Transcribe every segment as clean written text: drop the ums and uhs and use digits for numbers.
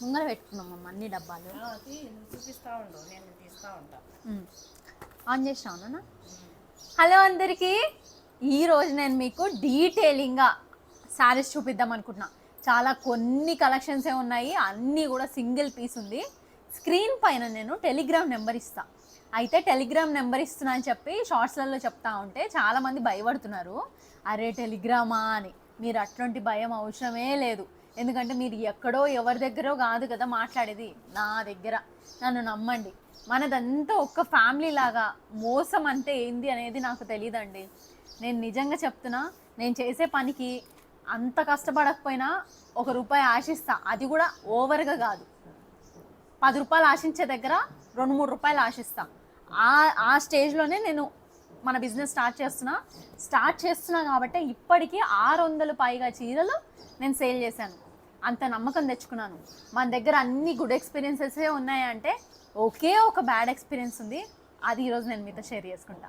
ముంగర పెట్టుకున్నామమ్మ అన్ని డబ్బాలు. చూపిస్తా ఉండు, నేను తీస్తా ఉంటా. ఆన్ చేసినా. హలో అందరికీ, ఈరోజు నేను మీకు డీటెయిలింగ్గా శారీస్ చూపిద్దాం అనుకుంటున్నా. చాలా కొన్ని కలెక్షన్సే ఉన్నాయి, అన్నీ కూడా సింగిల్ పీస్ ఉంది. స్క్రీన్ పైన నేను టెలిగ్రామ్ నెంబర్ ఇస్తా. అయితే టెలిగ్రామ్ నెంబర్ ఇస్తున్నా అని చెప్పి షార్ట్స్లలో చెప్తా ఉంటే చాలామంది భయపడుతున్నారు, అరే టెలిగ్రామా అని. మీరు అట్లాంటి భయం అవసరమే లేదు, ఎందుకంటే మీరు ఎక్కడో ఎవరి దగ్గరో కాదు కదా మాట్లాడేది, నా దగ్గర. నన్ను నమ్మండి, మనదంతా ఒక్క ఫ్యామిలీ లాగా. మోసం అంటే ఏంది అనేది నాకు తెలియదండి. నేను నిజంగా చెప్తున్నా, నేను చేసే పనికి అంత కష్టపడకపోయినా ₹1 ఆశిస్తా, అది కూడా ఓవర్గా కాదు. ₹10 ఆశించే దగ్గర ₹2-3 ఆశిస్తా. ఆ స్టేజ్లోనే నేను మన బిజినెస్ స్టార్ట్ చేస్తున్నా కాబట్టి ఇప్పటికీ 600 పైగా చీరలు నేను సేల్ చేశాను. అంత నమ్మకం తెచ్చుకున్నాను. మన దగ్గర అన్ని గుడ్ ఎక్స్పీరియన్సెసే ఉన్నాయంటే ఒకే ఒక బ్యాడ్ ఎక్స్పీరియన్స్ ఉంది, అది ఈరోజు నేను మీతో షేర్ చేసుకుంటా.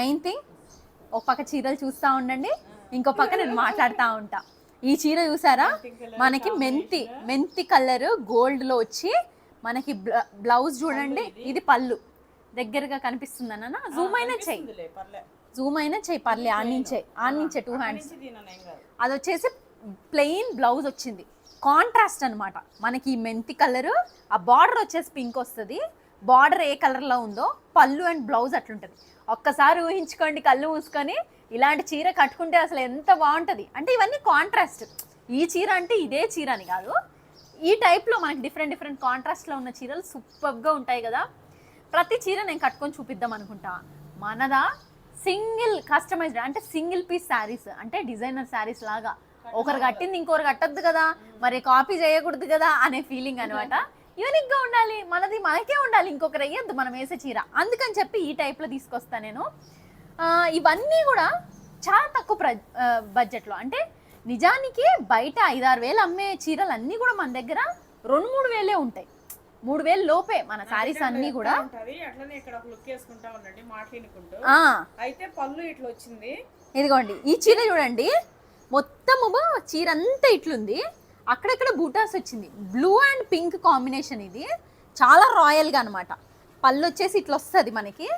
మెయిన్ థింగ్, ఒక పక్క చీరలు చూస్తూ ఉండండి, ఇంకో పక్క నేను మాట్లాడుతూ ఉంటా. ఈ చీర చూసారా, మనకి మెంతి కలర్ గోల్డ్లో వచ్చి మనకి బ్లౌజ్ చూడండి. ఇది పళ్ళు దగ్గరగా కనిపిస్తుందన్న, జూమ్ అయినా చెయ్యి పర్లే. ఆనించే 2 హ్యాండ్స్. అది వచ్చేసి ప్లెయిన్ బ్లౌజ్ వచ్చింది, కాంట్రాస్ట్ అనమాట. మనకి ఈ మెంతి కలరు, ఆ బార్డర్ వచ్చేసి పింక్ వస్తుంది. బార్డర్ ఏ కలర్లో ఉందో పళ్ళు అండ్ బ్లౌజ్ అట్లుంటుంది. ఒక్కసారి ఊహించుకోండి కళ్ళు మూసుకొని, ఇలాంటి చీర కట్టుకుంటే అసలు ఎంత బాగుంటుంది అంటే. ఇవన్నీ కాంట్రాస్ట్. ఈ చీర అంటే ఇదే చీర అని కాదు, ఈ టైప్లో మనకి డిఫరెంట్ కాంట్రాస్ట్లో ఉన్న చీరలు సూపర్గా ఉంటాయి కదా. ప్రతి చీర నేను కట్టుకొని చూపిద్దాం అనుకుంటా. మనదా సింగిల్ కస్టమైజ్డ్, అంటే సింగిల్ పీస్ శారీస్, అంటే డిజైనర్ శారీస్ లాగా. ఒకరు కట్టింది ఇంకొకరు కట్టద్దు కదా, మరి కాపీ చేయకూడదు కదా అనే ఫీలింగ్ అనమాట. యూనిక్గా ఉండాలి, మనది మనకే ఉండాలి, ఇంకొకరు వేయద్దు మనం వేసే చీర. అందుకని చెప్పి ఈ టైప్లో తీసుకొస్తా నేను. ఇవన్నీ కూడా చాలా తక్కువ బడ్జెట్లో. అంటే నిజానికి బయట 5-6 వేలు అమ్మే చీరలు అన్నీ కూడా మన దగ్గర 2-3 వేలే ఉంటాయి. 3,000 లోపే మన శారీస్ అన్నీ కూడా. అయితే పళ్ళు ఇట్లా వచ్చింది, ఇదిగోండి ఈ చీర చూడండి, మొత్తము చీర అంతా ఇట్లుంది, అక్కడక్కడ బూటాస్ వచ్చింది. బ్లూ అండ్ పింక్ కాంబినేషన్, ఇది చాలా రాయల్గా అనమాట. పళ్ళు వచ్చేసి ఇట్లా వస్తుంది మనకి,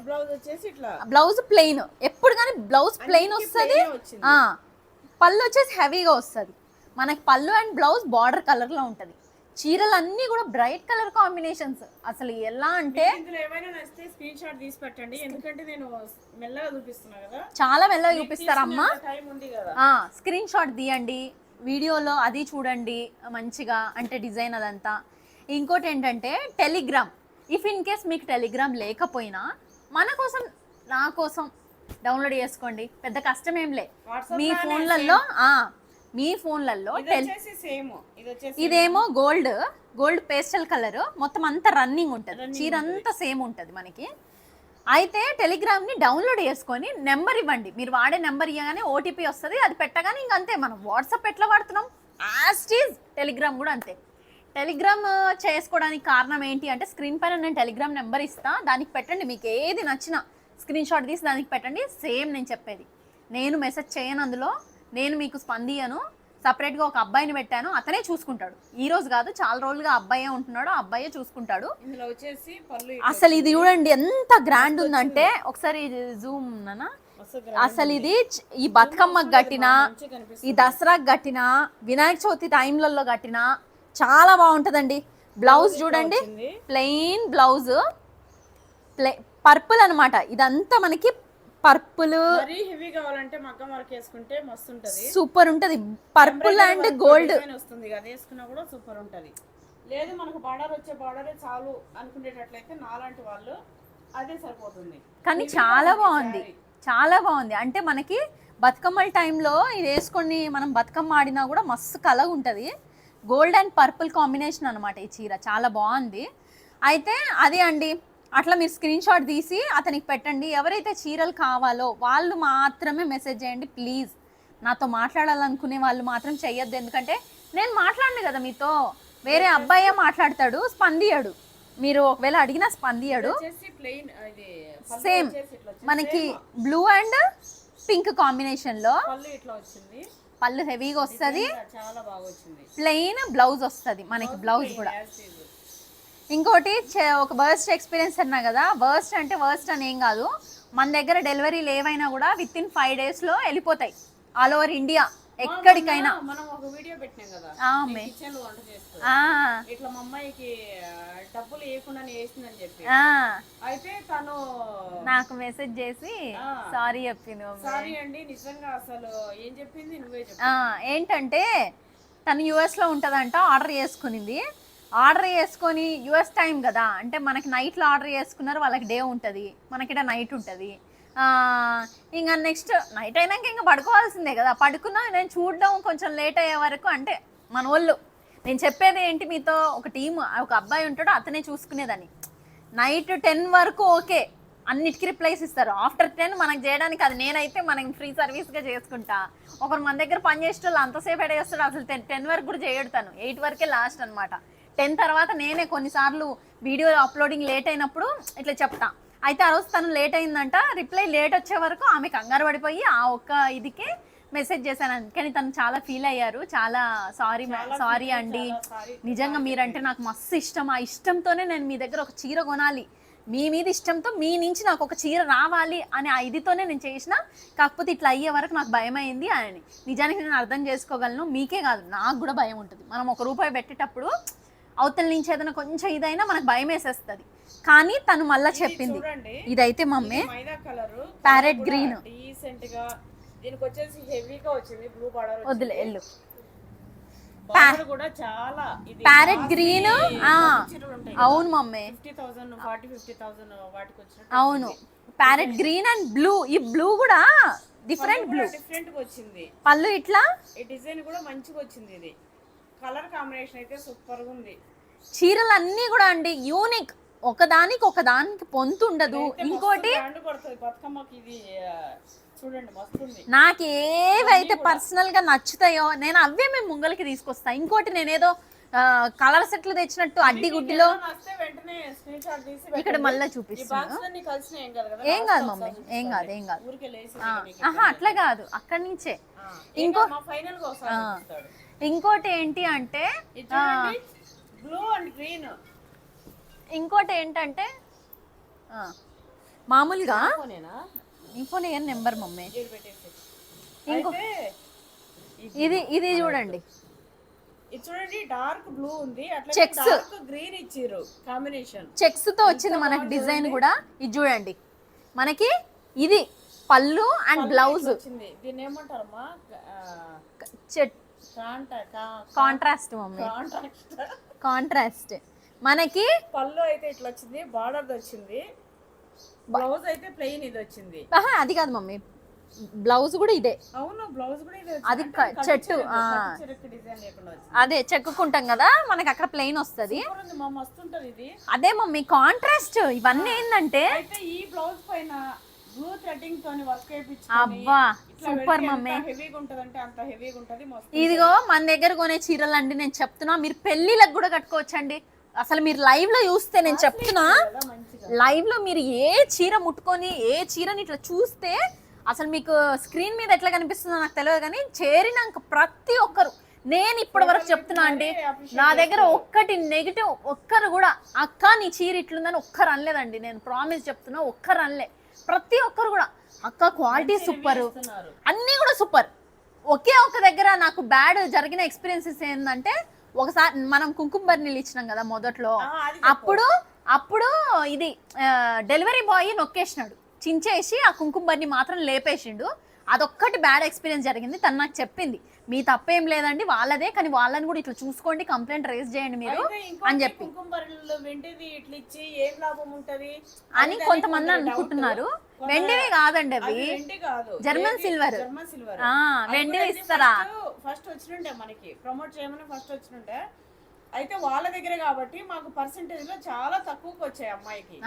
బ్లౌజ్ ప్లెయిన్. ఎప్పుడు కానీ బ్లౌజ్ ప్లెయిన్ వస్తుంది, పళ్ళు వచ్చేసి హెవీగా వస్తుంది మనకి. పళ్ళు అండ్ బ్లౌజ్ బార్డర్ కలర్లో ఉంటుంది. చీరలన్నీ కూడా బ్రైట్ కలర్ కాంబినేషన్స్. అసలు ఎలా అంటే చాలా మెల్లగా చూపిస్తారమ్మా. స్క్రీన్ షాట్ తీయండి, వీడియోలో అది చూడండి మంచిగా, అంటే డిజైన్ అదంతా. ఇంకోటి ఏంటంటే టెలిగ్రామ్. ఇఫ్ ఇన్ కేస్ మీకు టెలిగ్రామ్ లేకపోయినా మన కోసం, నా కోసం డౌన్లోడ్ చేసుకోండి, పెద్ద కష్టం ఏం లే. మీ ఫోన్లలో ఇదేమో గోల్డ్ పేస్టల్ కలర్, మొత్తం అంతా రన్నింగ్ ఉంటుంది, చీర అంతా సేమ్ ఉంటుంది మనకి. అయితే టెలిగ్రామ్ని డౌన్లోడ్ చేసుకొని నెంబర్ ఇవ్వండి. మీరు వాడే నెంబర్ ఇవ్వగానే ఓటీపీ వస్తుంది, అది పెట్టగానే ఇంకంతే. మనం వాట్సాప్ ఎట్లా వాడుతున్నాం యాజ్ టెలిగ్రామ్ కూడా అంతే. టెలిగ్రామ్ చేసుకోవడానికి కారణం ఏంటి అంటే, స్క్రీన్ పైన నేను టెలిగ్రామ్ నెంబర్ ఇస్తా, దానికి పెట్టండి. మీకు ఏది నచ్చినా స్క్రీన్ షాట్ తీసి దానికి పెట్టండి. సేమ్ నేను చెప్పేది, నేను మెసేజ్ చేయను అందులో, నేను మీకు స్పందియను. సపరేట్గా ఒక అబ్బాయిని పెట్టాను, అతనే చూసుకుంటాడు. ఈ రోజు కాదు, చాలా రోజులుగా అబ్బాయే ఉంటున్నాడు, ఆ అబ్బాయే చూసుకుంటాడు. అసలు ఇది చూడండి ఎంత గ్రాండ్ ఉందంటే, ఒకసారి జూమ్ నానా. అసలు ఇది ఈ బతుకమ్మకు కట్టినా, ఈ దసరాకు కట్టినా, వినాయక చవితి టైంలలో కట్టినా చాలా బాగుంటుందండి. బ్లౌజ్ చూడండి, ప్లెయిన్ బ్లౌజ్, పర్పుల్ అనమాట. ఇదంతా మనకి పర్పుల్, సూపర్ ఉంటది. పర్పుల్ అండ్ గోల్డ్ వస్తుంది కదా, వేసుకున్నా కూడా సూపర్ ఉంటది. లేదు మనకు బార్డర్ వచ్చే బార్డరే చాలు అనుకునేటట్లయితే నాలాంటి వాళ్ళు అదే సరిపోతుంది. కానీ చాలా బాగుంది. అంటే మనకి బతుకమ్మల టైంలో ఇది వేసుకొని మనం బతుకమ్మ ఆడినా కూడా మస్తు కలగా ఉంటుంది. గోల్డ్ అండ్ పర్పుల్ కాంబినేషన్ అనమాట ఈ చీర, చాలా బాగుంది. అయితే అదే అండి, అట్లా మీరు స్క్రీన్ షాట్ తీసి అతనికి పెట్టండి. ఎవరైతే చీరలు కావాలో వాళ్ళు మాత్రమే మెసేజ్ చేయండి ప్లీజ్. నాతో మాట్లాడాలనుకునే వాళ్ళు మాత్రం చెయ్యొద్దు, ఎందుకంటే నేను మాట్లాడను కదా మీతో, వేరే అబ్బాయే మాట్లాడతాడు, స్పందియడు. మీరు ఒకవేళ అడిగినా స్పందియడు. సేమ్ మనకి బ్లూ అండ్ పింక్ కాంబినేషన్లో పళ్ళు హెవీగా వస్తుంది, చాలా బాగా వచ్చింది. ప్లెయిన్ బ్లౌజ్ వస్తుంది మనకి, బ్లౌజ్ కూడా. As is. ఇంకోటి ఒక వర్స్ట్ ఎక్స్పీరియన్స్ అన్నా కదా, వర్స్ట్ అంటే వర్స్ట్ అని ఏం కాదు, మన దగ్గర డెలివరీలు ఏవైనా కూడా విత్ ఇన్ 5 days లో వెళ్ళిపోతాయి ఆల్ ఓవర్ ఇండియా ఎక్కడికైనా. మనం ఒక వీడియో పెట్టినాం కదా, ఆమె కిచెన్ లో వంట చేస్తూ ఆ, ఇట్లా మా అమ్మాయికి డబ్బులు ఇవ్వకుండా వేసిందని చెప్పి, ఆ, అయితే తను నాకు మెసేజ్ చేసి సారీ చెప్పింది మమ్మీ. సారీ అండి నిజంగా అసలు ఏం చెప్పింది నువ్వే చెప్పు. ఏంటంటే తను యుఎస్లో ఉంటుందంట, ఆర్డర్ చేసుకునింది. ఆర్డర్ చేసుకొని యుఎస్ టైం కదా, అంటే మనకి నైట్లో ఆర్డర్ చేసుకున్నారు, వాళ్ళకి డే ఉంటుంది, మనకిట నైట్ ఉంటుంది. ఇంకా నెక్స్ట్ నైట్ అయినాక ఇంకా పడుకోవాల్సిందే కదా, పడుకున్నా నేను చూడడం కొంచెం లేట్ అయ్యే వరకు, అంటే మన వాళ్ళు, నేను చెప్పేది ఏంటి మీతో, ఒక టీమ్, ఒక అబ్బాయి ఉంటాడు, అతనే చూసుకునేదని. నైట్ 10 వరకు ఓకే, అన్నిటికీ రిప్లైస్ ఇస్తారు. ఆఫ్టర్ 10 మనకు చేయడానికి, అది నేనైతే మనకి ఫ్రీ సర్వీస్గా చేసుకుంటా. ఒకరు మన దగ్గర పని చేసే వాళ్ళు అంతసేపు ఎడేస్తాడు, అసలు 10 వరకు కూడా చేయడతాను, 8 వరకే లాస్ట్ అనమాట. 10 తర్వాత నేనే కొన్నిసార్లు వీడియో అప్లోడింగ్ లేట్ అయినప్పుడు ఇట్లా చెప్తా. అయితే ఆ రోజు తను లేట్ అయిందంట, రిప్లై లేట్ వచ్చే వరకు ఆమె కంగారు పడిపోయి ఆ ఒక్క ఇదికే మెసేజ్ చేశాను. కానీ తను చాలా ఫీల్ అయ్యారు, చాలా సారీ అండి, నిజంగా మీరంటే నాకు మస్తు ఇష్టం, ఆ ఇష్టంతోనే నేను మీ దగ్గర ఒక చీర కొనాలి, మీ మీద ఇష్టంతో మీ నుంచి నాకు ఒక చీర రావాలి అని ఆ ఇదితోనే నేను చేసిన, కాకపోతే ఇట్లా అయ్యే వరకు నాకు భయం అయింది అని. నిజానికి నేను అర్థం చేసుకోగలను, మీకే కాదు నాకు కూడా భయం ఉంటుంది. మనం ₹1 పెట్టేటప్పుడు అవతల నుంచి ఏదైనా కొంచెం ఇదైనా మనకు భయం వేసేస్తుంది. కానీ తను మళ్ళీ చెప్పింది, ఇదైతే మమ్మీ ప్యారెట్ గ్రీన్, డీసెంట్ గా దీనికి వచ్చేసి హెవీగా వచ్చింది, బ్లూ బార్డర్ వదిలే ఎల్లు కూడా చాలా, ఇది ప్యారెట్ గ్రీన్. అవును మమ్మీ, 50,000 40-50,000 వాటికి వచ్చినట్టు. అవును, ప్యారెట్ గ్రీన్ అండ్ బ్లూ, ఈ బ్లూ కూడా డిఫరెంట్ బ్లూ, డిఫరెంట్ గా వచ్చింది పళ్ళు ఇట్లా, ఈ డిజైన్ కూడా మంచిగా వచ్చింది. ఇది కలర్ కాంబినేషన్ అయితే సూపర్ గా ఉంది. చీరలు అన్నీ కూడా అండి యూనిక్, ఒకదానికి పొంతు ఉండదు. ఇంకోటి బతుకమ్మకి ఇది చూడండి మస్తుంది. నాకు ఏవైతే పర్సనల్ గా నచ్చుతాయో నేను అవే మేము ముంగలకి తీసుకొస్తా. ఇంకోటి నేనేదో కలర్ సెట్లు తెచ్చినట్టు అడ్డి గుడ్డిలో ఇక్కడ మళ్ళీ చూపిస్తాను. ఏం కాదు మమ్మీ, ఏం కాదు, ఏం కాదు. అట్లా కాదు, అక్కడి నుంచే. ఇంకోటి ఏంటి అంటే బ్లూ అండ్ గ్రీన్, ఇంకోటి ఏంటంటే మామూలుగా ఇంకో నెంబర్ మమ్మీ, ఇంకో ఇది చూడండి, ఇది చూడండి డార్క్ బ్లూ ఉంది, అట్లా చెక్స్ డార్క్ గ్రీన్ ఇచ్చిర్రు కాంబినేషన్, చెక్స్ తో వచ్చింది మనకి డిజైన్ కూడా. ఇది చూడండి, మనకి ఇది పళ్ళు అండ్ బ్లౌజ్ వచ్చింది. దీన్ని ఏమంటారమ్మా, కాంట్రాస్ట్ మమ్మీ, కాంట్రాస్ట్. మనకి పళ్ళు అయితే ఇట్లా వచ్చింది, బార్డర్ వచ్చింది, బ్లౌజ్ అయితే ప్లెయిన్ ఇది వచ్చింది. అది కాదు మమ్మీ, బ్లౌజ్ కూడా ఇదే. అవును, బ్లౌజ్ కూడా ఇదే, అది చెట్టు అదే చెక్కుకుంటాం కదా, మనకి అక్కడ ప్లెయిన్ వస్తుంది. అదే మమ్మీ కాంట్రాస్ట్. ఇవన్నీ ఏంటంటే ఈ బ్లౌజ్ పైన బ్లూ థ్రెడ్డింగ్ తోని వర్క్ చేయించుకొని, అబ్బా సూపర్ మమ్మీ, హెవీగా ఉంటదంటే అంత హెవీగా ఉంటది. ఇదిగో మన దగ్గర కొనే చీరలు అండి, నేను చెప్తున్నా, మీరు పెళ్లిలకు కూడా కట్టుకోవచ్చండి. అసలు మీరు లైవ్ లో చూస్తే, నేను చెప్తున్నా, లైవ్ లో మీరు ఏ చీర ముట్టుకొని ఏ చీరని ఇట్లా చూస్తే అసలు మీకు స్క్రీన్ మీద ఎట్లా కనిపిస్తుందో నాకు తెలియదు, కానీ చేరినాక ప్రతి ఒక్కరు, నేను ఇప్పటి వరకు చెప్తున్నా అండి, నా దగ్గర ఒక్కటి నెగిటివ్ ఒక్కరు కూడా అక్క నీ చీర ఇట్లుందని ఒక్కరు అనలేదండి. నేను ప్రామిస్ చెప్తున్నా, ఒక్కరు అనలే. ప్రతి ఒక్కరు కూడా అక్క క్వాలిటీ సూపర్, అన్నీ కూడా సూపర్. ఒకే ఒక దగ్గర నాకు బ్యాడ్ జరిగిన ఎక్స్పీరియన్సెస్ ఏంటంటే, ఒకసారి మనం కుంకుమ బర్నీలు ఇచ్చినాం కదా మొదట్లో, అప్పుడు ఇది డెలివరీ బాయ్ నొక్కేసినాడు, చించేసి ఆ కుంకుమ బర్నీ మాత్రం లేపేసిండు. అదొక్కటి బ్యాడ్ ఎక్స్పీరియన్స్ జరిగింది. తను నాకు చెప్పింది, మీ తప్పేం లేదండి, వాళ్ళదే, కానీ వాళ్ళని కూడా ఇట్లా చూసుకోండి, కంప్లైంట్ రేస్ చేయండి మీరు అని చెప్పి అని కొంతమంది అనుకుంటున్నారు. వెండివి కాదండి అవి, జర్మన్ సిల్వర్. వెండివి ఇస్తారా? ఫస్ట్ వచ్చినుండే మనకి ప్రమోట్ చేయమని ఫస్ట్ వచ్చినుండే, అయితే వాళ్ళ దగ్గర కాబట్టి మాకు పర్సెంటేజ్ లో చాలా తక్కువకి వచ్చాయి అమ్మాయికి.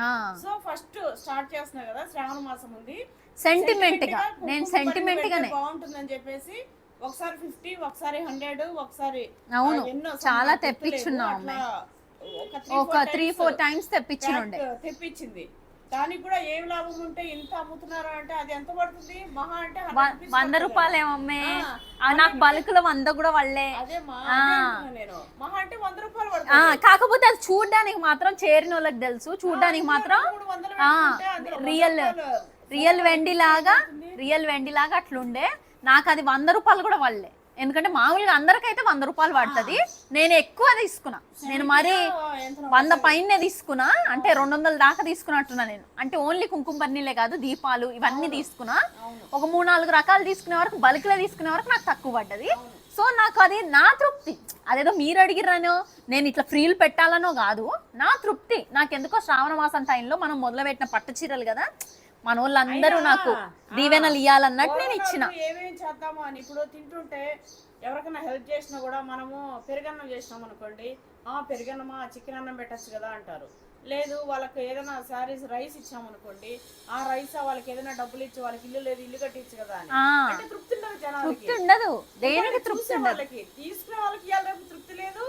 సో ఫస్ట్ స్టార్ట్ చేస్తున్నా కదా, శ్రావణ మాసం ఉంది, సెంటిమెంట్ గా నేను సెంటిమెంట్ గానే బాగుంటుందని చెప్పేసి ఒకసారి 50, ఒకసారి 100, ఒకసారి అవును చాలా తెప్పించున్నాం, ఒక 3-4 టైమ్స్ తెప్పించింది. దానికి కూడా ఏం లాభం ఉంటే ఇంత అమ్ముతున్నారు అంటే అది ఎంత పడుతుంది మహా అంటే 100 rupees 100 రూపాయలు ఏమమ్మే, నాకు బల్క్ లో 100 కూడా వాళ్ళే. అదే నేను మహా అంటే 100 రూపాయలు పడుతుంది. కాకపోతే అది చూడడానికి మాత్రం చేరిన వాళ్ళకి తెలుసు, చూడడానికి మాత్రం రియల్ వెండి లాగా అట్లుండే. నాకు అది 100 రూపాయలు కూడా వాళ్ళే, ఎందుకంటే మామూలుగా అందరికైతే 100 రూపాయలు పడుతుంది. నేను ఎక్కువ తీసుకున్నా, నేను మరి 100 పైనే తీసుకున్నా, అంటే 200 దాకా తీసుకున్నట్టున్నా నేను. అంటే ఓన్లీ కుంకుమ పన్నీలే కాదు, దీపాలు ఇవన్నీ తీసుకున్నా. ఒక 3-4 రకాలు తీసుకునే వరకు, బల్క్లో తీసుకునే వరకు నాకు తక్కువ పడ్డది. సో నాకు అది నా తృప్తి. అదేదో మీరు అడిగిరానో నేను ఇట్లా ఫ్రీలు పెట్టాలనో కాదు, నా తృప్తి. నాకెందుకో శ్రావణ మాసం టైంలో మనం మొదలుపెట్టిన పట్టు చీరలు కదా, మన వాళ్ళందరూ నాకు దీవెనలు ఇవ్వాలన్నట్టు నేను ఇచ్చిన. ఏమేం చేద్దాము అని ఇప్పుడు తింటుంటే ఎవరికైనా హెల్ప్ చేసినా కూడా మనము పెరుగన్నం చేసినాం అనుకోండి, పెరుగన్నమా చికెన్ అన్నం పెట్టచ్చు కదా అంటారు. లేదు వాళ్ళకి ఏదైనా సారీస్ రైస్ ఇచ్చామనుకోండి, ఆ రైస్ వాళ్ళకి ఏదైనా డబ్బులు ఇచ్చి వాళ్ళకి ఇల్లు లేదు ఇల్లు కట్టించు కదా అని. అంటే తృప్తి ఉండదు జనాలకి, ఉండదు. దేనికి తృప్తి ఉండదు వాళ్ళకి, తీసుకునే వాళ్ళకి ఇవాళ రేపు తృప్తి లేదు,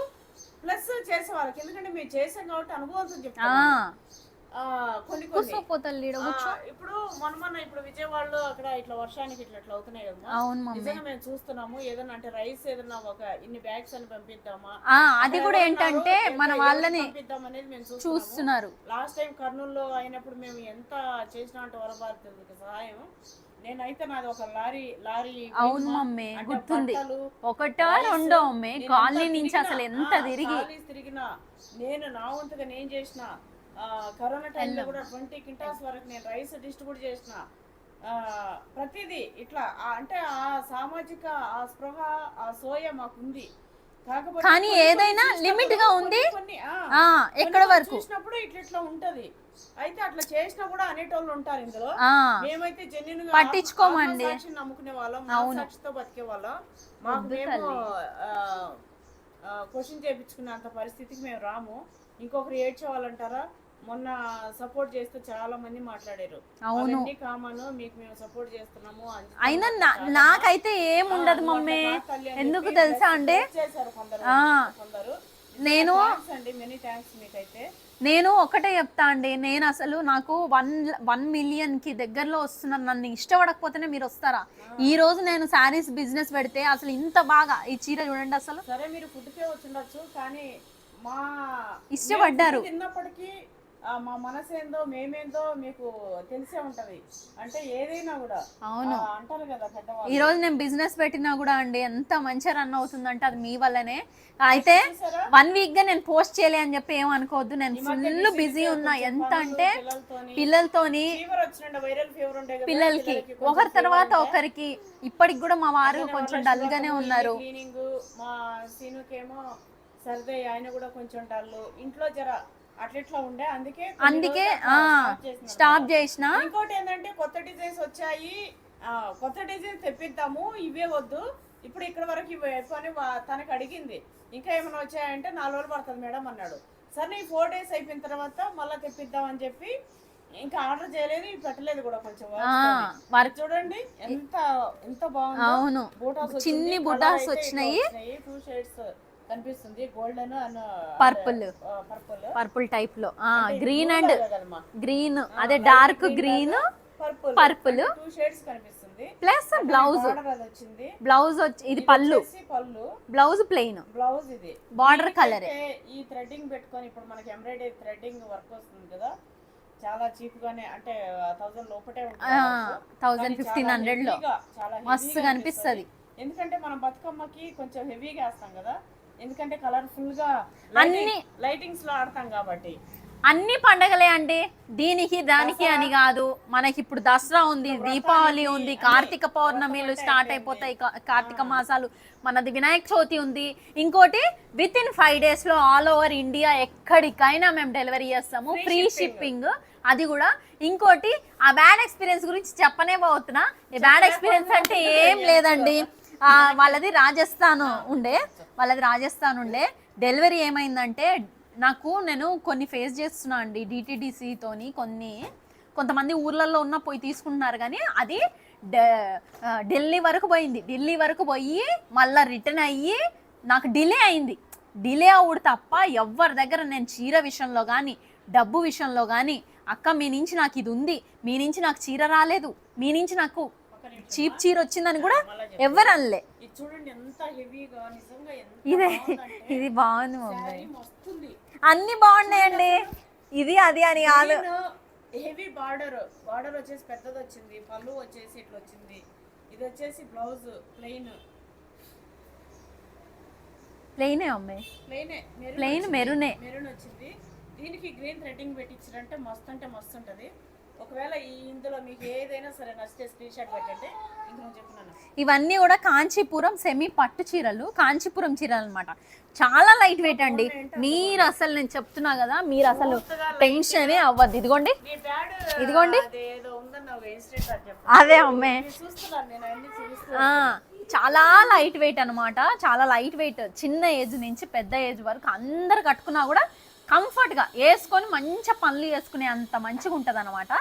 ప్లస్ చేసే వాళ్ళకి. ఎందుకంటే మేము చేసాం కాబట్టి అనుభవంతో చెప్తాం. కొన్ని ఇప్పుడు మొన్న ఇప్పుడు విజయవాడలో అక్కడ ఇట్లా వర్షానికి ఇట్లా అవుతున్నాయి కదా, నిజంగా మేము చూస్తున్నాము. ఏదైనా అంటే రైస్ ఏదైనా ఒక ఇన్ని బ్యాగ్స్ అని పంపిద్దామా, అది కూడా ఏంటంటే మన వాళ్ళని పంపిద్దాం అనేది మేము చూస్తున్నారు. లాస్ట్ టైం కర్నూలులో అయినప్పుడు మేము ఎంత చేసినా అంటే వరభారతి సహాయం, నేనైతే నాది ఒక లారీ. అవును మమ్మీ, గుర్తుంది. ఒకటో రెండో మమ్మీ, కాలనీ నుంచి అసలు ఎంత తిరిగినా నేను నా వంతుగా నేను చేసిన. కరోనా టైంలో కూడా 20 క్వింటాల్స్ వరకు నేను రైస్ డిస్ట్రిబ్యూట్ చేసిన. ప్రతిదీ ఇట్లా అంటే ఆ సామాజిక ఆ స్పృహ ఆ సోయ మాకుంది. కాకపోతే కానీ ఏదైనా లిమిట్ గా ఉంది, ఎక్కడ వరకు చూసినప్పుడు ఇట్లా ఉంటది. అయితే అట్లా చేసినా కూడా అనేటోళ్ళు ఉంటారు ఇందులో. మేమైతే జెన్యున్ గా పట్టించుకోమండి, నమ్ముకునే వాళ్ళం, సాక్షితో బతికే వాళ్ళం. మాకు మేము క్వశ్చన్ చేయించుకునే అంత పరిస్థితికి మేము రాము. ఇంకొకరు ఏడ్చేవాళ్ళంటారా, మొన్న సపోర్ట్ చేస్తే చాలా మంది మాట్లాడారు. అవును కామన్, మీకు మేము సపోర్ట్ చేస్తున్నాము. అయినా నాకైతే ఏముండదు మమ్మీ, ఎందుకు తెలుసా అండి, కొందరు నేను మెనీ థ్యాంక్స్ మీకైతే. నేను ఒకటే చెప్తా అండి, నేను అసలు నాకు 1 million కి దగ్గరలో వస్తున్నాను. నన్ను ఇష్టపడకపోతేనే మీరు వస్తారా? ఈ రోజు నేను శారీస్ బిజినెస్ పెడితే అసలు ఇంత బాగా ఈ చీర చూడండి. అసలు సరే మీరు ఫుడ్కే వచ్చిండొచ్చు, కానీ మా ఇష్టపడ్డారు. తిన్నప్పటికీ మా మనసు ఏందో మేమేందో మీకు తెలిసే ఉంటది. అంటే ఏదైనా కూడా అవును అంటారు కదా పెద్దవాళ్ళు. ఈ రోజు నేను బిజినెస్ పెట్టినా కూడా అండి ఎంత మంచిగా రన్ అవుతుందంటే అది మీ వల్లనే. అయితే 1 week గా నేను పోస్ట్ చేయలే అని చెప్పి ఏమనుకోవద్దు, నేను ఫుల్ బిజీ ఉన్నా. ఎంత అంటే పిల్లలతోని, పిల్లలకి ఒకరి తర్వాత ఒకరికి. ఇప్పటికి కూడా మా వారు కొంచెం డల్ గానే ఉన్నారు. మా సీనుకేమో సర్దే, ఆయన కూడా కొంచెం డల్, ఇంట్లో జర అట్లా ఉండే. అందుకే స్టాప్ చేసిన. ఇంకోటి ఏంటంటే కొత్త డిజైన్స్ వచ్చాయి, కొత్త డిజైన్స్ తెప్పిద్దాము, ఇవే వద్దు ఇప్పుడు ఇక్కడ వరకు ఇవి అయిపోయి తనకి అడిగింది. ఇంకా ఏమైనా వచ్చాయంటే 4 రోజులు పడుతుంది మేడం అన్నాడు. సరే 4 days అయిపోయిన తర్వాత మళ్ళీ తెప్పిద్దాం అని చెప్పి ఇంకా ఆర్డర్ చేయలేదు, పెట్టలేదు కూడా. కొంచెం చూడండి ఎంత ఎంత బాగుంది. అవును, చిన్ని బుటాస్ వచ్చినాయి, 2 shades కనిపిస్తుంది, గోల్డెన్ అండ్ పర్పుల్ టైప్ లో. గ్రీన్ అండ్ గ్రీన్, అదే డార్క్ గ్రీన్ పర్పుల్ 2 shades కనిపిస్తుంది. ప్లస్ బ్లౌజ్ వచ్చింది. బ్లౌజ్ ఇది పళ్ళు, బ్లౌజ్ ప్లెయిన్, బ్లౌజ్ ఇది బార్డర్ కలర్. ఈ థ్రెడ్డింగ్ పెట్టుకొని ఇప్పుడు మనకి ఎంబ్రాయిడరీ థ్రెడ్డింగ్ వర్క్ వస్తుంది కదా, చాలా చీప్ గానే, అంటే 1000 లోపటే ఉంటుంది, 1500 లో మస్తు కనిపిస్తుంది. ఎందుకంటే మనం బతుకమ్మకి కొంచెం హెవీగా వేస్తాం కదా, ఎందుకంటే కలర్ఫుల్ గా అన్ని లైటింగ్స్ లో ఆడతాం కాబట్టి. అన్ని పండగలే అండి, దీనికి దానికి అని కాదు. మనకి ఇప్పుడు దసరా ఉంది, దీపావళి ఉంది, కార్తీక పౌర్ణమిలు స్టార్ట్ అయిపోతాయి, కార్తీక మాసాలు, మనది వినాయక చవితి ఉంది. ఇంకోటి within 5 days లో ఆల్ ఓవర్ ఇండియా ఎక్కడికైనా మేము డెలివరీ చేస్తాము, ఫ్రీ షిప్పింగ్. అది కూడా ఇంకోటి, ఆ బ్యాడ్ ఎక్స్పీరియన్స్ గురించి చెప్పనే పోతున్నా. ఈ బ్యాడ్ ఎక్స్పీరియన్స్ అంటే ఏం లేదండి, వాళ్ళది రాజస్థాన్ ఉండే డెలివరీ ఏమైందంటే, నేను కొన్ని ఫేస్ చేస్తున్నా అండి డిటిడిసితోని. కొంతమంది ఊర్లలో ఉన్న పోయి తీసుకుంటున్నారు, కానీ అది ఢిల్లీ వరకు పోయింది. ఢిల్లీ వరకు పోయి మళ్ళీ రిటర్న్ అయ్యి నాకు డిలే అయింది. డిలే అవుడు తప్ప ఎవరి దగ్గర నేను చీర విషయంలో కానీ డబ్బు విషయంలో కానీ అక్క మీ నుంచి నాకు ఇది ఉంది, మీ నుంచి నాకు చీర రాలేదు, మీ నుంచి నాకు చీప్ చీర వచ్చిందని కూడా ఎవరు అనలే. ఇది చూడండి ఎంత హెవీగా, నిజంగా ఎంత ఇదే బాగుందంటే ఇది బాగుంది మమ్మీ, శారీ మస్తుంది. అన్ని బాగున్నాయండి. ఇది అది అని కాదు, హెవీ బార్డర్ వచ్చేసి పెద్దది వచ్చింది, పళ్ళు వచ్చేసి ఇట్లా వచ్చింది. ఇది వచ్చేసి బ్లౌజ్ ప్లెయిన్ మమ్మీ, ప్లెయిన్ మెరూనే మెరూన్ వచ్చింది. దీనికి గ్రీన్ థ్రెడ్డింగ్ పెట్టించారంటే మస్తు అంటే మస్తు ఉంటుంది. ఒకవేళ ఇందులో మీకు ఏదైనా సరే నచ్చితే స్క్రీన్ షాట్ పెట్టండి. ఇంకా నేను చెప్తున్నాను, ఇవన్నీ కూడా కాంచీపురం సెమీ పట్టు చీరలు, కాంచీపురం చీరలు అనమాట. చాలా లైట్ వెయిట్ అండి. మీరు అసలు నేను చెప్తున్నా కదా, మీరు అసలు టెన్షనే అవ్వద్దు. ఇదిగోండి నీ బ్యాడ్ ఇదిగోండి ఏదో ఉందన్న ఒక ఇన్సిడెంట్ అని చెప్పు. అదే అమ్మే, చూస్తున్నాను నేను అన్ని చూస్తున్నాను. చాలా లైట్ వెయిట్ అనమాట. చాలా లైట్ వెయిట్, చిన్న ఏజ్ నుంచి పెద్ద ఏజ్ వరకు అందరు కట్టుకున్నా కూడా కంఫర్ట్గా వేసుకొని మంచిగా పనులు చేసుకునే అంత మంచిగా ఉంటుంది అనమాట.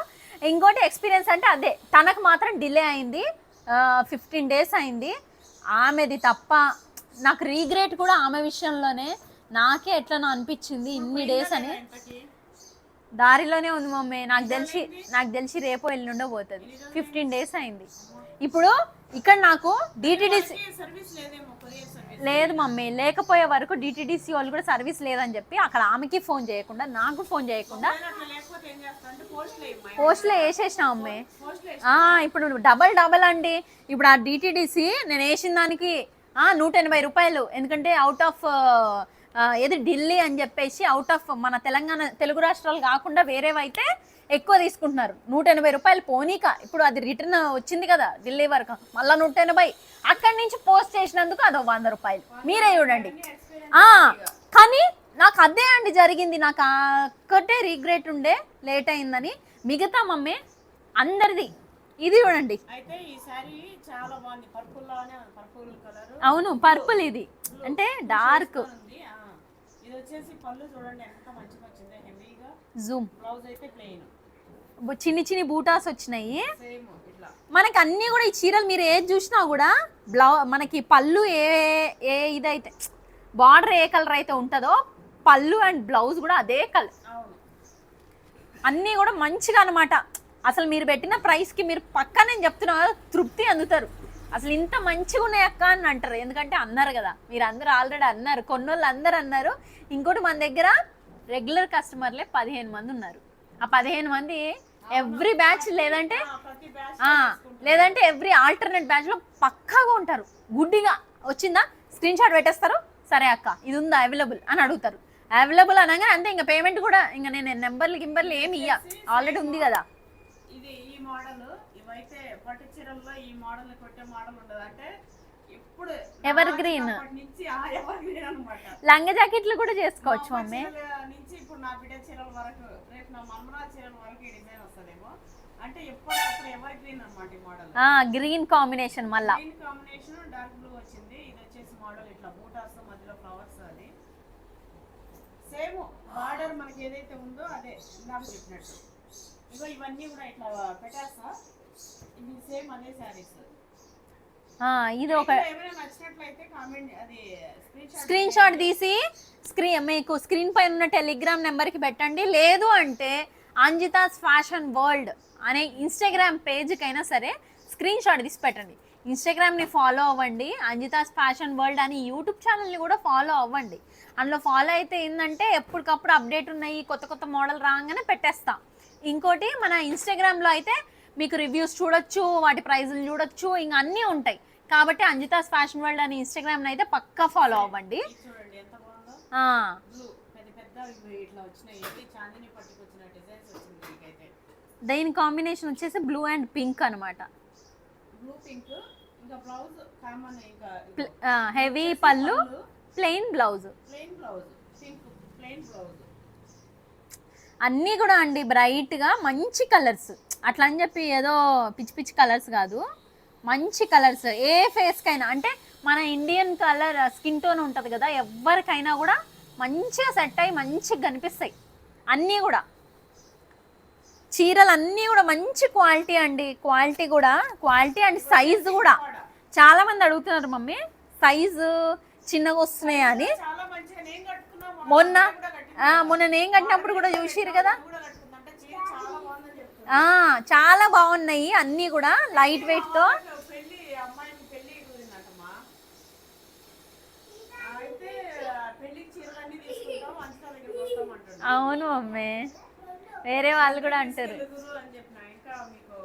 ఇంకోటి ఎక్స్పీరియన్స్ అంటే అదే, తనకు మాత్రం డిలే అయింది, 15 days అయింది. ఆమెది తప్ప నాకు రీగ్రెట్ కూడా ఆమె విషయంలోనే. నాకే ఎట్లనో అనిపించింది ఇన్ని డేస్ అని. దారిలోనే ఉంది మమ్మీ, నాకు తెలిసి రేపో ఎల్లుండో పోతుంది. 15 days అయింది. ఇప్పుడు ఇక్కడ నాకు డిటిడిసి సర్వీస్ లేదేమో, కొరియర్ సర్వీస్ లేదు మమ్మీ, లేకపోయే వరకు డిటిడిసి వాళ్ళు కూడా సర్వీస్ లేదని చెప్పి అక్కడ ఆమెకి ఫోన్ చేయకుండా నాకు ఫోన్ చేయకుండా లేకపోతే ఏం చేస్తారంటే పోస్ట్లో వేసేసిన మమ్మీ. ఇప్పుడు డబల్ అండి. ఇప్పుడు ఆ డిటిడిసి నేను వేసిన దానికి 180 రూపాయలు. ఎందుకంటే అవుట్ ఆఫ్ ఏది ఢిల్లీ అని చెప్పేసి అవుట్ ఆఫ్ మన తెలంగాణ తెలుగు రాష్ట్రాలు కాకుండా వేరేవైతే ఎక్కువ తీసుకుంటున్నారు. 180 రూపాయలు పోనీక. ఇప్పుడు అది రిటర్న్ వచ్చింది కదా ఢిల్లీ వరకు, మళ్ళీ 180. అక్కడి నుంచి పోస్ట్ చేసినందుకు అదో 100 రూపాయలు. మీరే చూడండి. కానీ నాకు అదే అండి జరిగింది. నాకు ఒక్కటే రిగ్రెట్ ఉండే లేట్ అయిందని. మిగతా మమ్మీ అందరిది ఇది చూడండి. అయితే ఈ సారీ చాలా బాగుంది, పర్పుల్ కలర్. అవును పర్పుల్, ఇది అంటే డార్క్. ఇది వచ్చేసి పళ్ళు చూడండి ఎంత మంచిగా వచ్చింది, హెవీగా. జూమ్ బ్లౌజ్ అయితే ప్లెయిన్, చిన్ని బూటాస్ వచ్చినాయి. సేమ్ ఇట్లా మనకి అన్ని కూడా ఈ చీరలు మీరు ఏది చూసినా కూడా మనకి పళ్ళు ఏ ఇదైతే బార్డర్ ఏ కలర్ అయితే ఉంటుందో పళ్ళు అండ్ బ్లౌజ్ కూడా అదే కలర్. అన్నీ కూడా మంచిగా అనమాట. అసలు మీరు పెట్టిన ప్రైస్కి మీరు పక్కా నేను చెప్తున్నా తృప్తి అందుతారు. అసలు ఇంత మంచిగా ఉన్నాయి అక్క అని అంటారు. ఎందుకంటే అన్నారు కదా, మీరు అందరూ ఆల్రెడీ అన్నారు, కొన్నోళ్ళు అందరు అన్నారు. ఇంకోటి మన దగ్గర రెగ్యులర్ కస్టమర్లే 15 మంది ఉన్నారు. ఆ 15 మంది ఎవ్రీ బ్యాచ్ లేదంటే ఎవ్రీ ఆల్టర్నేట్ బ్యాచ్లో పక్కాగా ఉంటారు. గుడ్డిగా వచ్చిందా స్క్రీన్ షాట్ పెట్టేస్తారు, సరే అక్క ఇది ఉందా అవైలబుల్ అని అడుగుతారు. అవైలబుల్ అనగానే అంతే, ఇంకా పేమెంట్ కూడా ఇంకా నేను గింబర్లు ఏమి ఇయ్య, ఆల్రెడీ ఉంది కదా. ఇది ఈ మోడల్, ఇవైతే పట్టు చీరల్లో ఈ మోడల్ కొట్టే మోడల్ ఉండదు. అంటే ఇప్పుడు ఎవర్ గ్రీన్ నుంచి ఎవర్ గ్రీన్ అన్నమాట. లంగా జాకెట్లు కూడా చేసుకోవచ్చు మమ్మీ. నుంచి ఇప్పుడు నా బిడ్డ చీరల వరకు, రేపు నా మమ్మరా చీరల వరకు ఈ డిజైన్ వస్తుందేమో. అంటే ఎప్పుడు ఎవర్ గ్రీన్ అన్నమాట ఈ మోడల్. గ్రీన్ కాంబినేషన్, మళ్ళా గ్రీన్ కాంబినేషన్ డార్క్ బ్లూ వచ్చింది. ఇది వచ్చేసి మోడల్ ఇట్లా బూటాస్ మధ్యలో ఫ్లవర్స్. అది సేమ్ బార్డర్ మనకి ఏదైతే ఉందో అదే నాకు చెప్పినట్టు. ఇగో ఇవన్నీ కూడా ఇట్లా పెట్టేస్తా. ఇది సేమ్ అదే శారీస్. ఇది ఒక ఏమైనా నచ్చినట్లయితే కామెంట్, అది స్క్రీన్ షాట్ తీసి మీకు స్క్రీన్ పైన ఉన్న టెలిగ్రామ్ నెంబర్కి పెట్టండి. లేదు అంటే అంజితాస్ ఫ్యాషన్ వరల్డ్ అనే ఇన్స్టాగ్రామ్ పేజ్కైనా సరే స్క్రీన్ షాట్ తీసి పెట్టండి. ఇన్స్టాగ్రామ్ని ఫాలో అవ్వండి, అంజితాస్ ఫ్యాషన్ వరల్డ్ అని యూట్యూబ్ ఛానల్ని కూడా ఫాలో అవ్వండి. అందులో ఫాలో అయితే ఏంటంటే ఎప్పటికప్పుడు అప్డేట్ ఉన్నాయి, కొత్త మోడల్ రాగానే పెట్టేస్తాం. ఇంకోటి మన ఇన్స్టాగ్రామ్లో అయితే మీకు రివ్యూస్ చూడొచ్చు, వాటి ప్రైజులు చూడొచ్చు, ఇంకా అన్నీ ఉంటాయి. కాబట్టి అంజితాస్ ఫ్యాషన్ వరల్డ్ అని ఇన్స్టాగ్రామ్ని అయితే పక్కా ఫాలో అవ్వండి. చూడండి ఎంత బాగుందో. పెద్ద ఇట్లా వచ్చినాయి, చాందిని పట్టుకు వచ్చిన డిజైన్స్ వచ్చింది మీకైతే. దీని కాంబినేషన్ వచ్చేసి బ్లూ అండ్ పింక్ అనమాట. బ్లూ పింక్, ఇంకా బ్లౌజ్ కామన్, ఇంకా హెవీ పళ్ళు, plain blouse, pink plain blouse. అన్నీ కూడా అండి బ్రైట్గా మంచి కలర్స్. అట్లా అని చెప్పి ఏదో పిచ్చి కలర్స్ కాదు, మంచి కలర్స్. ఏ ఫేస్కైనా అంటే మన ఇండియన్ కలర్ స్కిన్ టోన్ ఉంటుంది కదా, ఎవరికైనా కూడా మంచిగా సెట్ అయ్యి మంచిగా కనిపిస్తాయి. అన్నీ కూడా చీరలు అన్నీ కూడా మంచి క్వాలిటీ అండి. క్వాలిటీ అండ్ సైజు కూడా చాలా మంది అడుగుతున్నారు మమ్మీ సైజు చిన్నగా వస్తున్నాయి అని. చాలా మంచిగా నేను కట్టుకున్నా మొన్న కూడా కట్టింది. మొన్న నేను కట్టినప్పుడు కూడా చూసిరు కదా. కూడా కట్టుకుందంటే చీర చాలా బాగుందని చెప్తున్నా. చాలా బాగున్నాయి అన్నీ కూడా లైట్ వెయిట్ తో. పెళ్లి అమ్మాయికి పెళ్లి కుదిరిందటమ్మా. అయితే పెళ్లికి చీరలన్నీ తీసుకుంటాం అంతా దగ్గరికి వస్తామంటాడు. అవును మమ్మీ, వేరే వాళ్ళు కూడా అంటారు. గురు అని చెప్పిన ఇంకా మీకు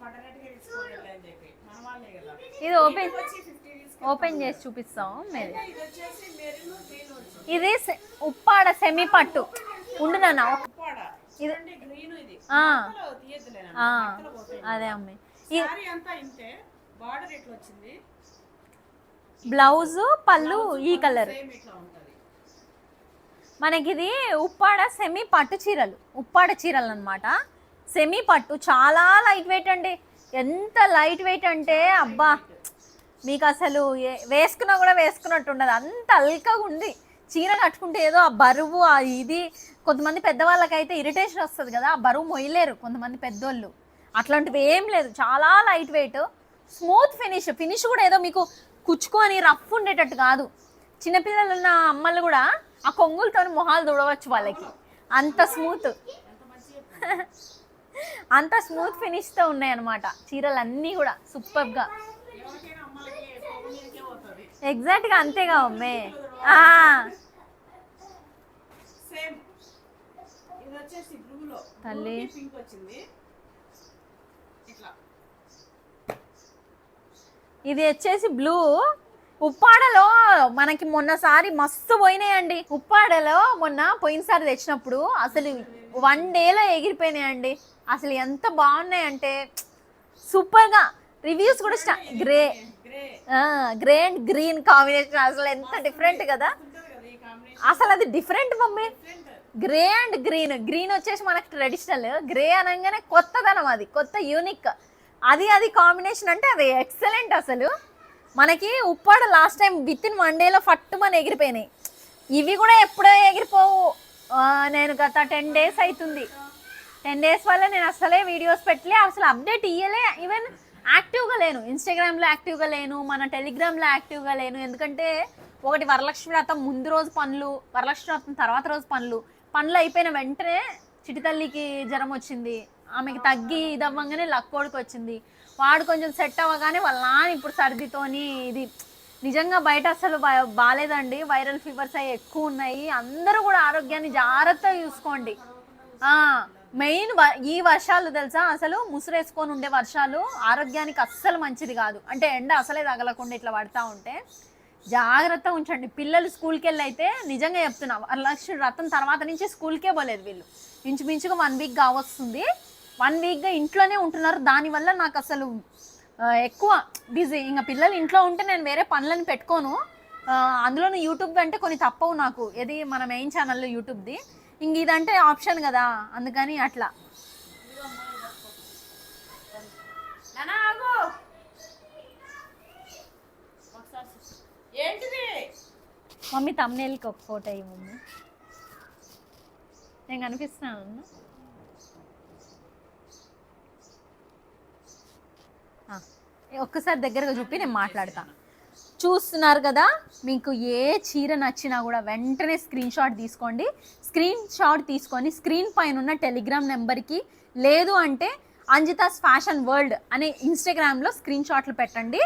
పట్టనట్టుగా తీసుకోవాలి అని చెప్పి మన వాళ్ళే కదా. ఇది ఓపెన్ వచ్చి 50 ఓపెన్ చేసి చూపిస్తాం మీరు. ఇది వచ్చేసి మెరూన్ గ్రీన్ వచ్చింది. ఇది ఉప్పాడ సెమీ పట్టు ఉండునన్నా. ఉప్పాడ చూడండి గ్రీన్ ఇది. ఆ, అసలు తీయద్దులేనా ఆ, అసలు పోతాయి. అదే అమ్మి. సారీ అంతా ఇంతే. బార్డర్ ఎట్లా వచ్చింది, బ్లౌజ్ పళ్ళు ఈ కలర్. సేమ్ ఇట్లా ఉంటది. మనకి ఇది ఉప్పాడ సెమీ పట్టు చీరలు, ఉప్పాడ చీరలు అన్నమాట. సెమీ పట్టు చాలా లైట్ వెయిట్ అండి. ఎంత లైట్ వెయిట్ అంటే అబ్బా, మీకు అసలు వేసుకున్నా కూడా వేసుకున్నట్టు ఉండదు, అంత అల్కగా ఉంది. చీర కట్టుకుంటే ఏదో ఆ బరువు ఆ ఇది, కొంతమంది పెద్దవాళ్ళకైతే ఇరిటేషన్ వస్తుంది కదా, ఆ బరువు మొయ్యలేరు కొంతమంది పెద్దోళ్ళు. అట్లాంటివి ఏం లేదు, చాలా light weight, smooth finish. Finish కూడా ఏదో మీకు కుచ్చుకొని రఫ్ ఉండేటట్టు కాదు. చిన్నపిల్లలు ఉన్న అమ్మలు కూడా ఆ కొంగులతో మొహాలు తుడవచ్చు వాళ్ళకి, అంత స్మూత్. అంత స్మూత్ ఫినిష్తో ఉన్నాయి అన్నమాట చీరలు అన్నీ కూడా సూపర్గా. ఎవరికైనా అమ్మాయికి పొగనీకే పోతుంది. ఎగ్జాక్ట్గా అంతేగా అమ్మే. సేమ్ ఇది వచ్చేసి బ్లూలో తల్లి. పింక్ వచ్చింది ఇట్లా. ఇది వచ్చేసి బ్లూ. ఉప్పాడలో మనకి మొన్నసారి మస్తు పోయినాయండి. ఉప్పాడలో మొన్న పోయినసారి తెచ్చినప్పుడు అసలు 1 డేలో ఎగిరిపోయినాయండి. అసలు ఎంత బాగున్నాయంటే సూపర్గా. రివ్యూస్ కూడా grey grey and green combination అసలు ఎంత డిఫరెంట్ కదా. అసలు అది different mummy. Grey and green, green వచ్చేసి మనకి ట్రెడిషనల్, గ్రే అనగానే కొత్తదనం, అది కొత్త యూనిక్. అది కాంబినేషన్ అంటే అది ఎక్సలెంట్. అసలు మనకి Uppada last time with in 1 డేలో ఫట్టు మన ఎగిరిపోయినాయి. ఇవి కూడా ఎప్పుడో ఎగిరిపోవు. నేను గత 10 డేస్ అవుతుంది. 10 డేస్ వల్ల నేను అసలే వీడియోస్ పెట్టలే, అసలు అప్డేట్ ఇయ్యలే. ఈవెన్ యాక్టివ్గా లేను, ఇన్స్టాగ్రామ్లో యాక్టివ్గా లేను, మన టెలిగ్రామ్లో యాక్టివ్గా లేను. ఎందుకంటే ఒకటి వరలక్ష్మి వ్రతం ముందు రోజు పనులు, వరలక్ష్మి వ్రతం తర్వాత రోజు పనులు అయిపోయిన వెంటనే చిటితల్లికి జ్వరం వచ్చింది. ఆమెకి తగ్గి ఇదవ్వగానే లక్కోడికి వచ్చింది. వాడు కొంచెం సెట్ అవ్వగానే వాళ్ళ నాన్న ఇప్పుడు సర్దితోని ఇది నిజంగా బయట అసలు బాగాలేదండి. వైరల్ ఫీవర్స్ అవి ఎక్కువ ఉన్నాయి. అందరూ కూడా ఆరోగ్యాన్ని జాగ్రత్తగా చూసుకోండి. మెయిన్ ఈ వర్షాలు తెలుసా, అసలు ముసురేసుకొని ఉండే వర్షాలు ఆరోగ్యానికి అస్సలు మంచిది కాదు. అంటే ఎండ అసలే తగలకుండా ఇట్లా పడతా ఉంటే జాగ్రత్త ఉంచండి. పిల్లలు స్కూల్కి వెళ్ళి అయితే నిజంగా చెప్తున్నా, వరలక్ష్మి వ్రతం తర్వాత నుంచి స్కూల్కే పోలేదు వీళ్ళు. ఇంచుమించుగా 1 వీక్ కావస్తుంది. 1 వీక్గా ఇంట్లోనే ఉంటున్నారు. దానివల్ల నాకు అసలు ఎక్కువ బిజీ. ఇంకా పిల్లలు ఇంట్లో ఉంటే నేను వేరే పనులను పెట్టుకోను. అందులోనూ యూట్యూబ్ అంటే కొన్ని తప్పవు నాకు, ఏది మన మెయిన్ ఛానల్లో యూట్యూబ్ది. ఇంక ఇదంటే ఆప్షన్ కదా, అందుకని అట్లా. మమ్మీ తమ్నేల్కి ఒక ఫోటో అయ్యి మమ్మీ, నేను కనిపిస్తున్నాను. ఒక్కసారి దగ్గరగా చూపి నేను మాట్లాడతా. చూస్తున్నారు కదా, మీకు ఏ చీర నచ్చినా కూడా వెంటనే స్క్రీన్ షాట్ తీసుకోండి. స్క్రీన్ షాట్ తీసుకొని స్క్రీన్ పైన ఉన్న టెలిగ్రామ్ నెంబర్కి, లేదు అంటే అంజితాస్ ఫ్యాషన్ వరల్డ్ అనే ఇన్స్టాగ్రామ్లో స్క్రీన్ షాట్లు పెట్టండి,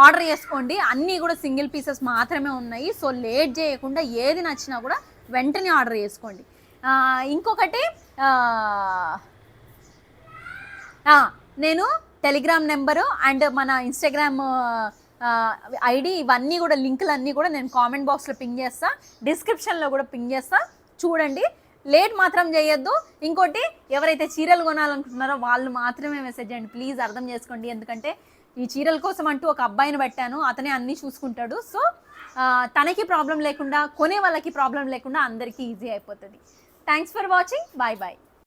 ఆర్డర్ చేసుకోండి. అన్నీ కూడా సింగిల్ పీసెస్ మాత్రమే ఉన్నాయి. సో లేట్ చేయకుండా ఏది నచ్చినా కూడా వెంటనే ఆర్డర్ చేసుకోండి. ఇంకొకటి, నేను టెలిగ్రామ్ నెంబరు అండ్ మన ఇన్స్టాగ్రామ్ ఐడి ఇవన్నీ కూడా లింకులు అన్నీ కూడా నేను కామెంట్ బాక్స్లో పింగ్ చేస్తా, డిస్క్రిప్షన్లో కూడా పింగ్ చేస్తా. చూడండి, లేట్ మాత్రం చేయొద్దు. ఇంకోటి, ఎవరైతే చీరలు కొనాలనుకుంటున్నారో వాళ్ళు మాత్రమే మెసేజ్ చేయండి ప్లీజ్, అర్థం చేసుకోండి. ఎందుకంటే ఈ చీరల కోసం అంటూ ఒక అబ్బాయిని పెట్టాను, అతనే అన్నీ చూసుకుంటాడు. సో తనకి ప్రాబ్లం లేకుండా, కొనే వాళ్ళకి ప్రాబ్లం లేకుండా అందరికీ ఈజీ అయిపోతుంది. Thanks for watching. Bye bye.